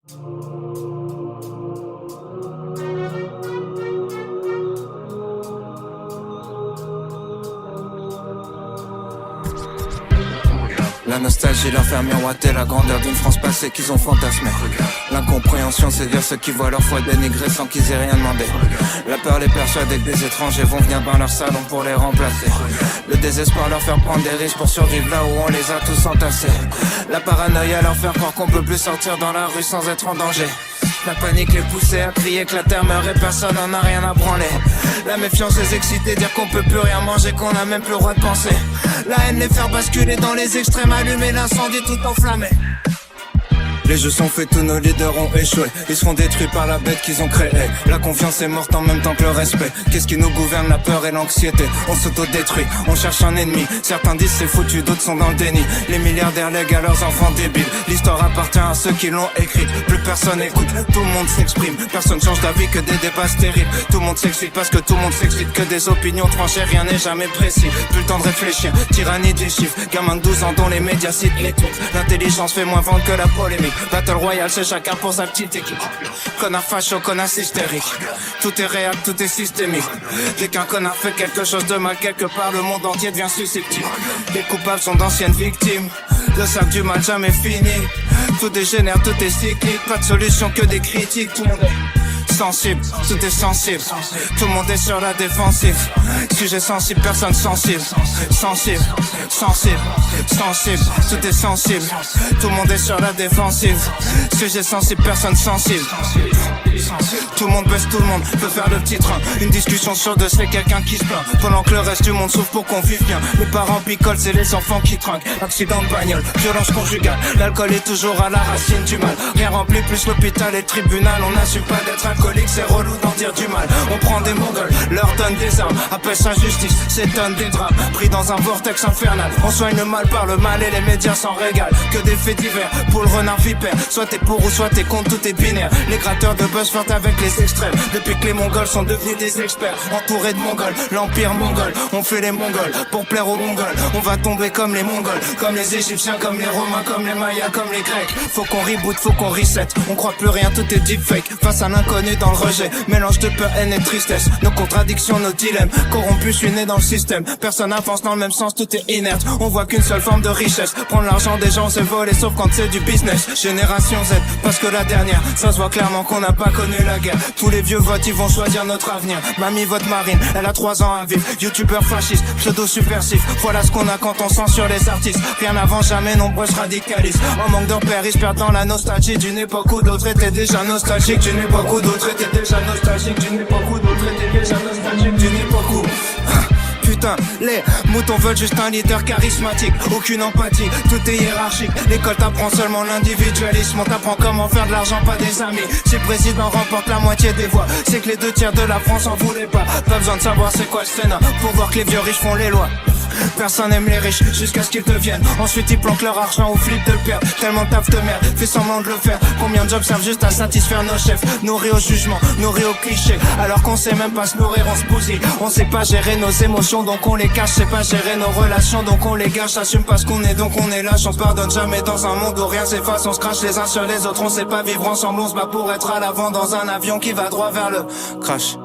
La nostalgie leur fait miroiter la grandeur d'une France passée qu'ils ont fantasmée. L'incompréhension sévère ceux qui voient leur foi dénigrée sans qu'ils aient rien demandé. La peur les persuade que des étrangers vont venir dans leur salon pour les remplacer. Le désespoir leur faire prendre des risques pour survivre là où on les a tous entassés. La paranoïa leur faire croire qu'on peut plus sortir dans la rue sans être en danger. La panique les poussait à crier que la terre meurt et personne n'en a rien à branler. La méfiance les excitait, dire qu'on peut plus rien manger, qu'on a même plus le droit de penser. La haine les faire basculer dans les extrêmes, allumer l'incendie tout enflammé. Les jeux sont faits, tous nos leaders ont échoué. Ils seront détruits par la bête qu'ils ont créée. La confiance est morte en même temps que le respect. Qu'est-ce qui nous gouverne? La peur et l'anxiété. On s'autodétruit, on cherche un ennemi. Certains disent c'est foutu, d'autres sont dans le déni. Les milliardaires lèguent à leurs enfants débiles. L'histoire appartient à ceux qui l'ont écrite. Plus personne écoute, tout le monde s'exprime. Personne change d'avis que des débats stériles. Tout le monde s'excite parce que tout le monde s'excite. Que des opinions tranchées, rien n'est jamais précis. Plus le temps de réfléchir, tyrannie des chiffres. Gamin de 12 ans dont les médias citent les tweets. L'intelligence fait moins vendre que la polémique. Battle Royale, c'est chacun pour sa petite équipe. Connard facho, connard hystérique. Tout est réel, tout est systémique. Dès qu'un connard fait quelque chose de mal quelque part, le monde entier devient susceptible. Les coupables sont d'anciennes victimes. Le sac du mal jamais fini. Tout dégénère, tout est cyclique. Pas de solution que des critiques. Tout le monde est sensible, tout est sensible. Tout le monde est sur la défensive. Sujet sensible, personne sensible. Sensible, sensible, sensible. Tout est sensible. Tout le monde est sur la défensive. Sujet sensible, personne sensible. Tout le monde baisse, tout le monde peut faire le petit train. Une discussion sur deux, c'est quelqu'un qui se plaint. Pendant que le reste du monde souffre pour qu'on vive bien. Les parents picolent, c'est les enfants qui trinquent. Accident de bagnole, violence conjugale. L'alcool est toujours à la racine du mal. Rien rempli plus l'hôpital et le tribunal. On n'assume pas d'être alcoolique, c'est relou d'en dire du mal. On prend des mongols, leur donne des armes. Appelle ça justice, s'étonne des drames. Pris dans un vortex infernal. On soigne le mal par le mal et les médias s'en régalent. Que des faits divers, pour le renard vipère. Soit t'es pour ou soit t'es contre, tout est binaire. Les gratteurs de buzz flirtent avec les extrêmes. Depuis que les mongols sont devenus des experts. Entourés de mongols, l'empire mongol. On fait les mongols pour plaire aux mongols. On va tomber comme les mongols, comme les égyptiens, comme les romains, comme les mayas, comme les grecs. Faut qu'on reboot, faut qu'on reset. On croit plus rien, tout est deepfake. Face à l'inconnu dans le rejet, mélange de peur, haine et de tristesse. Nos contradictions, nos dilemmes, corrompus, je suis né dans le système. Personne n'avance dans le même sens, tout est inerte. On voit qu'une seule forme de richesse. Prendre l'argent des gens, c'est voler, sauf quand c'est du business. Génération Z, parce que la dernière, ça se voit clairement qu'on n'a pas connu la guerre. Tous les vieux votes, ils vont choisir notre avenir. Mamie vote Marine, elle a 3 ans à vivre. Youtubeur fasciste, pseudo subversif. Voilà ce qu'on a quand on censure les artistes. Rien avant jamais, nombreux se radicalisent. En manque de repères, ils se perdent dans la nostalgie d'une époque où d'autres étaient déjà nostalgiques. D'une époque où d'autres étaient déjà nostalgiques. D'une époque où d'autres étaient déjà nostalgiques. D'une époque où... Putain, les moutons veulent juste un leader charismatique. Aucune empathie, tout est hiérarchique. L'école t'apprend seulement l'individualisme. On t'apprend comment faire de l'argent, pas des amis. Si le président remporte la moitié des voix, c'est que les 2/3 de la France en voulaient pas. Pas besoin de savoir c'est quoi le Sénat pour voir que les vieux riches font les lois. Personne aime les riches jusqu'à ce qu'ils deviennent. Ensuite ils planquent leur argent au flip de le perdre. Tellement taf de merde, fait semblant de le faire. Combien de jobs servent juste à satisfaire nos chefs. Nourris au jugement, nourris au cliché. Alors qu'on sait même pas se nourrir, on se bousille. On sait pas gérer nos émotions donc on les cache. Sait pas gérer nos relations donc on les gâche. Assume pas ce qu'on est donc on est lâche. On se pardonne jamais dans un monde où rien s'efface. On se crache les uns sur les autres, on sait pas vivre ensemble. On se bat pour être à l'avant dans un avion qui va droit vers le crash.